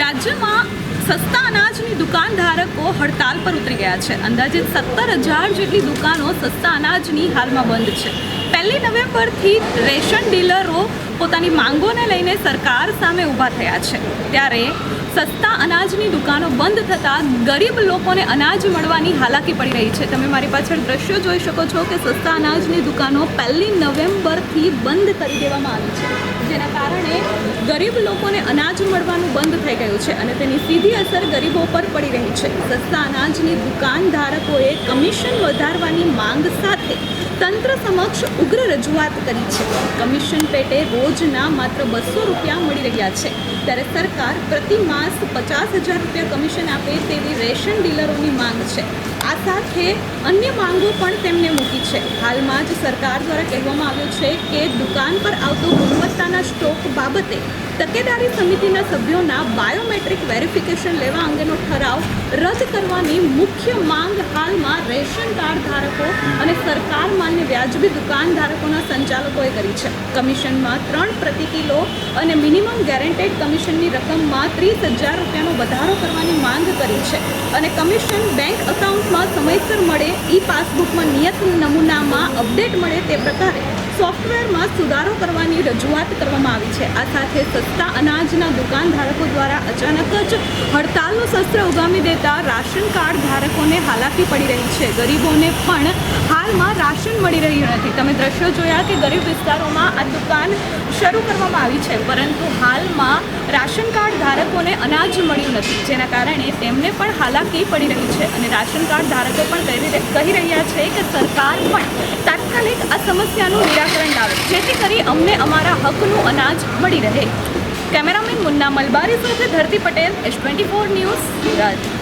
રાજ્યમાં સસ્તા અનાજની દુકાનધારકો હડતાલ પર ઉતરી ગયા છે. અંદાજે 17,000 જેટલી દુકાનો સસ્તા અનાજની હાલમાં બંધ છે. 1 નવેમ્બરથી રેશન ડીલરો પોતાની માંગોને લઈને સરકાર સામે ઊભા થયા છે. ત્યારે સસ્તા અનાજની દુકાનો બંધ થતાં ગરીબ લોકોને અનાજ મળવાની હાલાકી પડી રહી છે. તમે મારી પાછળ દ્રશ્યો જોઈ શકો છો કે સસ્તા અનાજની દુકાનો 1 નવેમ્બરથી બંધ કરી દેવામાં આવી છે, જેના કારણે ગરીબ લોકોને અનાજ મળવાનું બંધ થઈ ગયું છે અને તેની સીધી અસર ગરીબો પર પડી રહી છે. સસ્તા અનાજની દુકાનધારકોએ કમિશન વધારવાની માંગ સાથે તંત્ર સમક્ષ ઉગ્ર રજૂઆત કરી છે. કમિશન પેટે રોજના માત્ર 200 રૂપિયા મળી રહ્યા છે, ત્યારે સરકાર પ્રતિ માસ 50,000 રૂપિયા કમિશન આપે તેવી રેશન ડીલરોની માંગ છે. આ સાથે અન્ય માંગો પણ તેમને મૂકી છે. હાલમાં જ સરકાર દ્વારા કહેવામાં આવ્યું છે કે દુકાન પર આવતો ગુણવત્તાના સ્ટોક બાબતે તકેદારી સમિતિના સભ્યોના બાયોમેટ્રિક વેરિફિકેશન લેવા અંગેનો ઠરાવ રદ કરવાની મુખ્ય માંગ હાલમાં રેશન કાર્ડ ધારકો અને સરકાર માન્ય વ્યાજબી દુકાનધારકોના સંચાલકોએ કરી છે. કમિશનમાં 3 પ્રતિ કિલો અને મિનિમમ ગેરંટેડ કમિશનની રકમમાં 30,000 રૂપિયાનો વધારો કરવાની માંગ કરી છે અને કમિશન બેંક અકાઉન્ટમાં સમયસર મળે, ઈ પાસબુકમાં નિયત નમૂનામાં અપડેટ મળે તે પ્રકારે સોફ્ટવેરમાં સુધારો કરવાની રજૂઆત કરવામાં આવી છે. આ સાથે સસ્તા અનાજના દુકાનધારકો દ્વારા અચાનક જ હડતાલનું શસ્ત્ર ઉગામી દેતા રાશન કાર્ડ ધારકોને હાલાકી પડી રહી છે. ગરીબોને પણ હાલમાં રાશન મળી રહ્યું નથી. તમે દ્રશ્યો જોયા કે ગરીબ વિસ્તારોમાં આ દુકાન શરૂ કરવામાં આવી છે, પરંતુ હાલમાં રાશન કાર્ડ ધારકોને અનાજ મળ્યું નથી, જેના કારણે તેમને પણ હાલાકી પડી રહી છે અને રાશન કાર્ડ ધારકો પણ કહી રહ્યા છે કે સરકાર પણ તાત્કાલિક આ સમસ્યાનું નિરાકરણ લાવે, જેથી કરી અમને અમારા હકનું અનાજ મળી રહે. કેમેરામેન મુન્ના મલબારી સાથે ધરતી પટેલ, S24 ન્યૂઝ, સુરત.